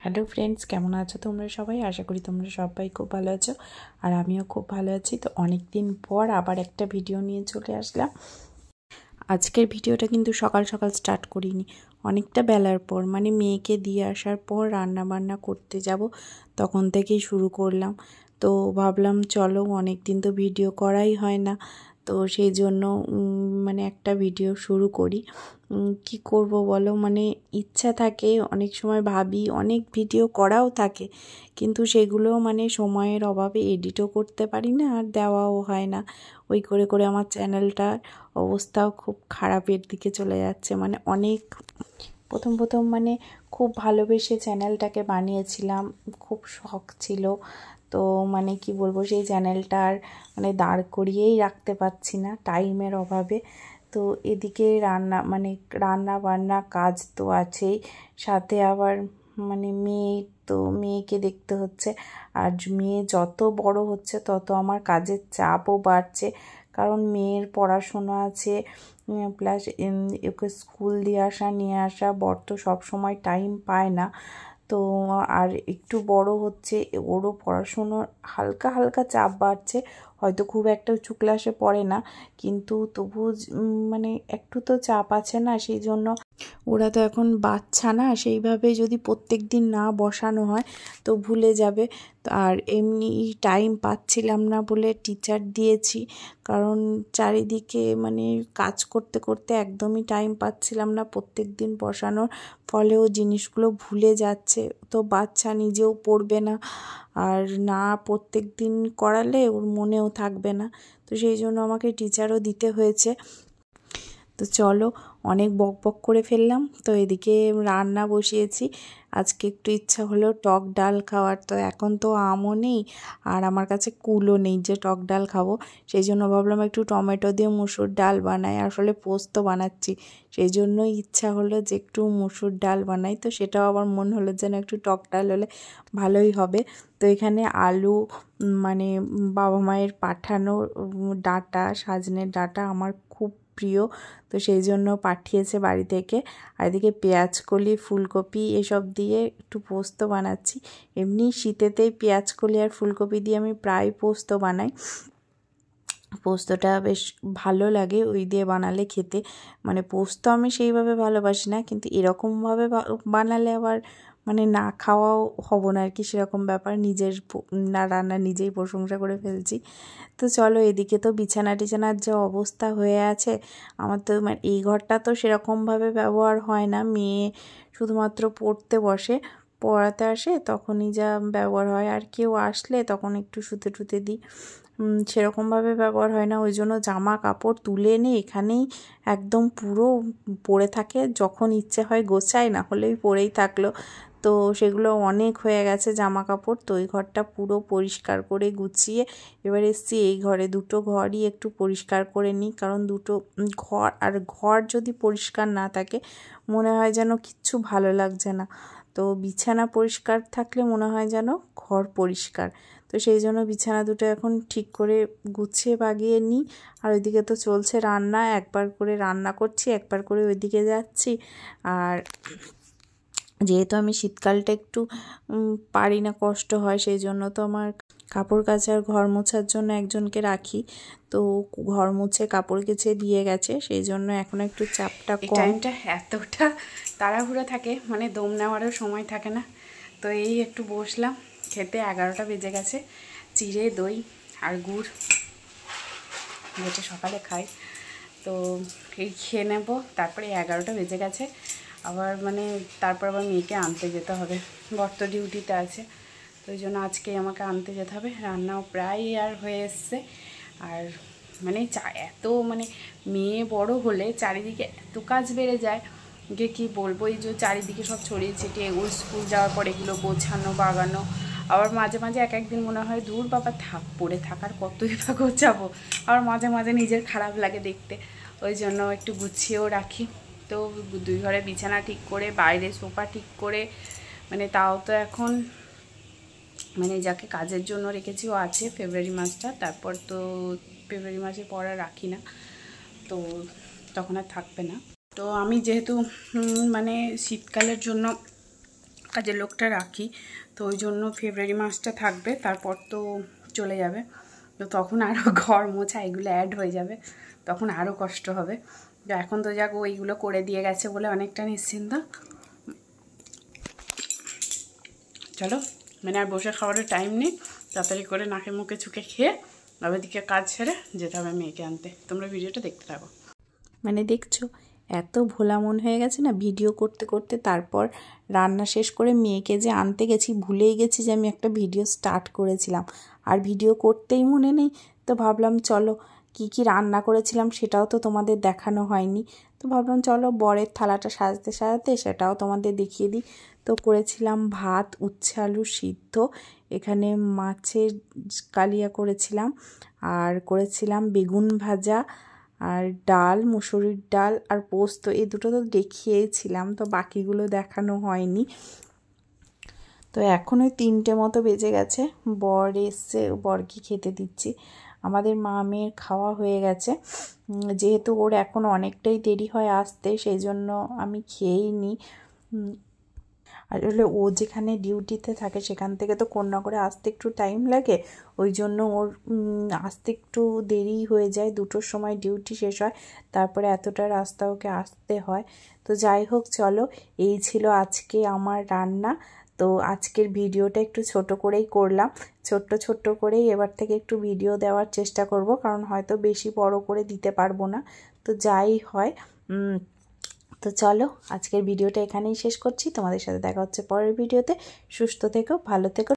Hello friends, কেমন আছো তোমরা সবাই? আশা করি তোমরা সবাই খুব ভালো আছো, আর আমিও খুব ভালো আছি। তো অনেক দিন পর আবার একটা ভিডিও নিয়ে চলে আসলাম। আজকের ভিডিওটা কিন্তু সকাল সকাল স্টার্ট করিনি, অনেকটা বেলার পর, মানে মেয়েকে দিয়ে আসার পর রান্না বান্না করতে যাব তখন থেকেই শুরু করলাম। তো ভাবলাম চলো, অনেক দিন তো ভিডিও করাই হয় না, তো সেই জন্য মানে একটা ভিডিও শুরু করি। কি করব বলো, মানে ইচ্ছা থাকে, অনেক সময় ভাবি, অনেক ভিডিও করাও থাকে, কিন্তু সেগুলো মানে সময়ের অভাবে এডিটও করতে পারি না, আর দেওয়াও হয় না। ওই করে করে আমার চ্যানেলটার অবস্থাও খুব খারাপের দিকে চলে যাচ্ছে। মানে অনেক প্রথম প্রথম মানে খুব ভালোবেসে চ্যানেলটাকে বানিয়েছিলাম, খুব শখ ছিল। তো মানে কি বলবো, সেই চ্যানেলটার মানে দাঁড় করিয়েই রাখতে পারছি না টাইমের অভাবে। তো এদিকে রান্না বান্না কাজ তো আছেই, সাথে আবার মানে মেয়েকে দেখতে হচ্ছে। আর মেয়ে যত বড় হচ্ছে তত আমার কাজের চাপও বাড়ছে, কারণ মেয়ের পড়াশোনা আছে, প্লাস ওকে স্কুল দিয়ে আসা নিয়ে আসা। বর তো সবসময় টাইম পায় না। তো আর একটু বড় হচ্ছে, ওরও পড়াশুনোর হালকা হালকা চাপ বাড়ছে। হয়তো খুব একটা উঁচু ক্লাসে পড়ে না, কিন্তু তবু মানে একটু তো চাপ আছে না, সেই জন্য ওরা তো এখন বাচ্চা না, সেইভাবে যদি প্রত্যেক দিন না বসানো হয় তো ভুলে যাবে। আর এমনি টাইম পাচ্ছিলাম না বলে টিচার দিয়েছি, কারণ চারিদিকে মানে কাজ করতে করতে একদমই টাইম পাচ্ছিলাম না প্রত্যেক দিন বসানোর, ফলেও জিনিসগুলো ভুলে যাচ্ছে। তো বাচ্চা নিজেও পড়বে না, আর না প্রত্যেক দিন করালে ওর মনেও থাকবে না। তো সেই জন্য আমাকে টিচারও দিতে হয়েছে। তো চলো, অনেক বক বক করে ফেললাম। তো এদিকে রান্না বসিয়েছি। আজকে একটু ইচ্ছা হলো টক ডাল খাওয়ার। তো এখন তো আমও নেই, আর আমার কাছে কুলও নেই যে টক ডাল খাবো। সেই জন্য ভাবলাম একটু টমেটো দিয়ে মুসুর ডাল বানাই, আসলে পোস্ত বানাচ্ছি, সেই জন্যই ইচ্ছা হলো যে একটু মুসুর ডাল বানাই। তো সেটাও আবার মনে হলো যেন একটু টক ডাল হলে ভালোই হবে। তো এখানে আলু, মানে বাবা মায়ের পাঠানো ডাঁটা, সজনের ডাঁটা আমার খুব প্রিয়, তো সেই জন্য পাঠিয়েছে বাড়ি থেকে। আর এদিকে পেঁয়াজকলি, ফুলকপি এসব দিয়ে একটু পোস্ত বানাচ্ছি। এমনি শীতেতেই পেঁয়াজকলি আর ফুলকপি দিয়ে আমি প্রায় পোস্ত বানাই। পোস্তটা বেশ ভালো লাগে ওই দিয়ে বানালে খেতে। মানে পোস্ত আমি সেইভাবে ভালোবাসি না, কিন্তু এরকমভাবে বানালে আবার মানে না খাওয়াও হব না আর কি, সেরকম ব্যাপার। নিজের না রান্না নিজেই প্রশংসা করে ফেলছি। তো চলো, এদিকে তো বিছানা টিছানার যে অবস্থা হয়ে আছে, আমার তো মানে এই ঘরটা তো সেরকমভাবে ব্যবহার হয় না, মেয়ে শুধুমাত্র পড়তে বসে, পড়াতে আসে তখনই যা ব্যবহার হয়, আর কেউ আসলে তখন একটু শুতে টুতে দিই, সেরকমভাবে ব্যবহার হয় না। ওই জন্য জামা কাপড় তুলে এনে এখানেই একদম পুরো পড়ে থাকে, যখন ইচ্ছে হয় গোছায়, না হলেই পড়েই থাকলো। তো সেগুলো অনেক হয়ে গেছে জামা কাপড়। তো ওই ঘরটা পুরো পরিষ্কার করে গুছিয়ে এবার এসছি এই ঘরে। দুটো ঘরই একটু পরিষ্কার করে নিই, কারণ দুটো ঘর, আর ঘর যদি পরিষ্কার না থাকে মনে হয় যেন কিচ্ছু ভালো লাগছে না। তো বিছানা পরিষ্কার থাকলে মনে হয় যেন ঘর পরিষ্কার। তো সেই জন্য বিছানা দুটো এখন ঠিক করে গুছিয়ে বাগিয়ে নিই। আর ওইদিকে তো চলছে রান্না, একবার করে রান্না করছি, একবার করে ওইদিকে যাচ্ছি। আর যেহেতু আমি শীতকালটা একটু পারি না, কষ্ট হয়, সেই জন্য তো আমার কাপড় কাচার, ঘর মোছার জন্য একজনকে রাখি। তো ঘর মুছে কাপড় কেচে দিয়ে গেছে, সেই জন্য এখন একটু চাপটা কম। টাইমটা এতটা তাড়াহুড়ো থাকে, মানে দম নেওয়ারও সময় থাকে না। তো এই একটু বসলাম খেতে, 11টা বেজে গেছে। চিড়ে, দই আর গুড়, যেটা সকালে খাই, তো এই খেয়ে নেব। তারপরে 11টা বেজে গেছে, আবার মানে তারপর আবার মেয়েকে আনতে যেতে হবে। বর তো ডিউটিতে আছে, তো ওই জন্য আজকেই আমাকে আনতে যেতে হবে। রান্নাও প্রায় আর হয়ে এসছে। আর মানে এত মানে মেয়ে বড় হলে চারিদিকে এত কাজ বেড়ে যায় যে কী বলবো। এই যে চারিদিকে সব ছড়িয়ে ছিটিয়ে, ওই স্কুল যাওয়ার পর এগুলো গোছানো বাগানো, আবার মাঝে মাঝে এক একদিন মনে হয় দূর বাবা থাক, পড়ে থাকার কতই বা গোছাবো। আবার মাঝে মাঝে নিজের খারাপ লাগে দেখতে, ওই জন্য একটু গুছিয়েও রাখি। তো 2 ঘরে বিছানা ঠিক করে, বাইরে সোফা ঠিক করে, মানে তাও তো এখন মানে যাকে কাজের জন্য রেখেছি ও আছে ফেব্রুয়ারি মাসটা, তারপর তো ফেব্রুয়ারি মাসে পর আর রাখি না, তো তখন আর থাকবে না। তো আমি যেহেতু মানে শীতকালের জন্য কাজের লোকটা রাখি, তো ওই জন্য ফেব্রুয়ারি মাসটা থাকবে, তারপর তো চলে যাবে। তো তখন আরও ঘর মোছা এগুলো অ্যাড হয়ে যাবে, তখন আরও কষ্ট হবে। তো এখন তো যাক ওইগুলো করে দিয়ে গেছে বলে অনেকটা নিশ্চিন্ত। চলো, মানে আর বসে খাওয়ার টাইম নেই, তাড়াতাড়ি করে নাকে মুখে চুকে খেয়ে আবার দিকে কাজ ছেড়ে যেতে হবে মেয়েকে আনতে। তোমরা ভিডিওটা দেখতে থাকো। মানে দেখছো এত ভোলা মন হয়ে গেছে না ভিডিও করতে করতে, তারপর রান্না শেষ করে মেয়েকে যে আনতে গেছি ভুলেই গেছি যে আমি একটা ভিডিও স্টার্ট করেছিলাম, আর ভিডিও করতেই মনে নেই। তো ভাবলাম চলো কি কি রান্না করেছিলাম সেটাও তো তোমাদের দেখানো হয়নি, তো ভাবলাম চলো বরের থালাটা সাজাতে সাজাতে সেটাও তোমাদের দেখিয়ে দিই। তো করেছিলাম ভাত, উচ্ছে আলু সিদ্ধ, এখানে মাছের কালিয়া করেছিলাম, আর করেছিলাম বেগুন ভাজা, আর ডাল, মুসুরির ডাল আর পোস্ত, এই দুটো তো দেখিয়েছিলাম, তো বাকিগুলো দেখানো হয়নি। তো এখন ওই 3টে মতো বেজে গেছে, বর এসছে, বরকে খেতে দিচ্ছি। আমাদের মা মেয়ের খাওয়া হয়ে গেছে, যেহেতু ওর এখন অনেকটাই দেরি হয় আসতে, সেই জন্য আমি খেয়েই নিই। আর হলে ও যেখানে ডিউটিতে থাকে সেখান থেকে তো কোন না করে আসতে একটু টাইম লাগে, ওই জন্য ওর আসতে একটু দেরি হয়ে যায়, 2টোর সময় ডিউটি শেষ হয়, তারপরে এতটা রাস্তা ওকে আসতে হয়। তো যাই হোক চলো, এই ছিল আজকে আমার রান্না। তো আজকের ভিডিওটা একটু ছোট করেই করলাম, ছোট্ট করেই এবার থেকে একটু ভিডিও দেওয়ার চেষ্টা করব, কারণ হয়তো বেশি বড় করে দিতে পারবো না। তো যাই হয়, তো চলো আজকের ভিডিওটা এখানেই শেষ করছি, তোমাদের সাথে দেখা হচ্ছে পরের ভিডিওতে। সুস্থ থেকো, ভালো থেকো।